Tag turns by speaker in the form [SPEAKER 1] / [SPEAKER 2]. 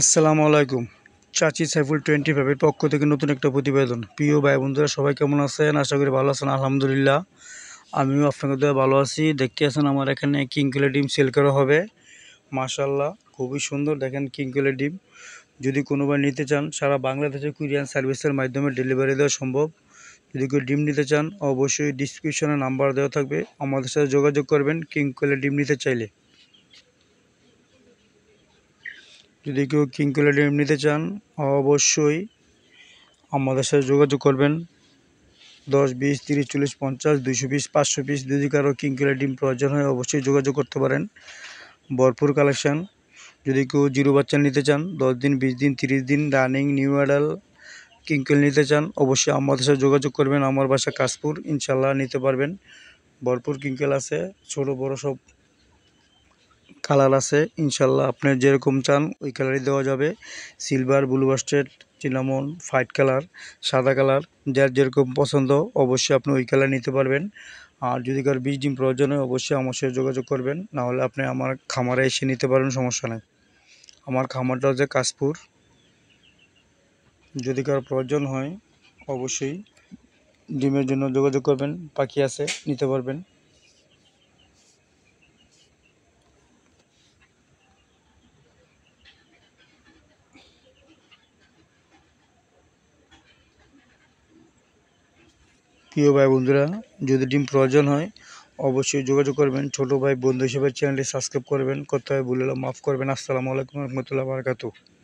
[SPEAKER 1] আসসালামু আলাইকুম। চাচি সাইফুল 25 এর পক্ষ থেকে নতুন একটা প্রতিবেদন। প্রিয় ভাই বন্ধুরা সবাই কেমন আছেন? আশা করি ভালো আছেন। আলহামদুলিল্লাহ আমিও আপনাদের দয়ায় ভালো আছি। দেখতে আছেন আমার এখানে কিং কোয়েলের ডিম সেল করা হবে। মাশাআল্লাহ খুবই সুন্দর, দেখেন কিং কোয়েলের ডিম। যদি কোনো ভাই নিতে চান সারা বাংলাদেশে কুরিয়ার সার্ভিসের মাধ্যমে ডেলিভারি দেওয়া সম্ভব। যদি কেউ ডিম নিতে চান অবশ্যই ডিসক্রিপশনে নাম্বার দেওয়া থাকবে, আমাদের সাথে যোগাযোগ করবেন কিং কোয়েলের ডিম নিতে চাইলে। যদি কেউ কিং কোয়েলের ডিম নিতে চান অবশ্যই আমাদের সাথে যোগাযোগ করবেন। 10, 20, 30, 40, 50, 200 পিস, 500 পিস যদি কারো কিং কোয়েলের ডিম প্রয়োজন হয় অবশ্যই যোগাযোগ করতে পারেন। ভরপুর কালেকশান। যদি কেউ জিরো বাচ্চা নিতে চান 10 দিন, 20 দিন, 30 দিন রানিং নিউ অ্যাডাল কিং কোয়েল নিতে চান অবশ্যই আমাদের সাথে যোগাযোগ করবেন। আমার বাসা কাশপুর, ইনশাল্লাহ নিতে পারবেন। ভরপুর কিং কোয়েল আছে, ছোটো বড়ো সব কালার আছে। ইনশাল্লাহ আপনি যেরকম চান ওই কালারই দেওয়া যাবে। Silver, blue busted, cinnamon, white colour, সাদা কালার, যার যেরকম পছন্দ অবশ্যই আপনি ওই কালার নিতে পারবেন। আর যদি কারো 20 ডিম প্রয়োজন হয় অবশ্যই আমার সাথে যোগাযোগ করবেন, নাহলে আপনি আমার খামারে এসে নিতে পারবেন, সমস্যা নেই। আমার খামারটা হচ্ছে কাশপুর। যদি কারো প্রয়োজন হয় অবশ্যই ডিমের জন্য যোগাযোগ করবেন, পাখি আছে নিতে পারবেন। প্রিয় ভাই বন্ধুরা যদি ডিম প্রয়োজন হয় অবশ্যই যোগাযোগ করবেন। ছোট ভাই বন্ধু হিসেবে চ্যানেলটি সাবস্ক্রাইব করবেন, করতে হয় ভুলে মাফ করবেন। আসসালামু আলাইকুম রহমতুল্লাহ বারাকাতুহু।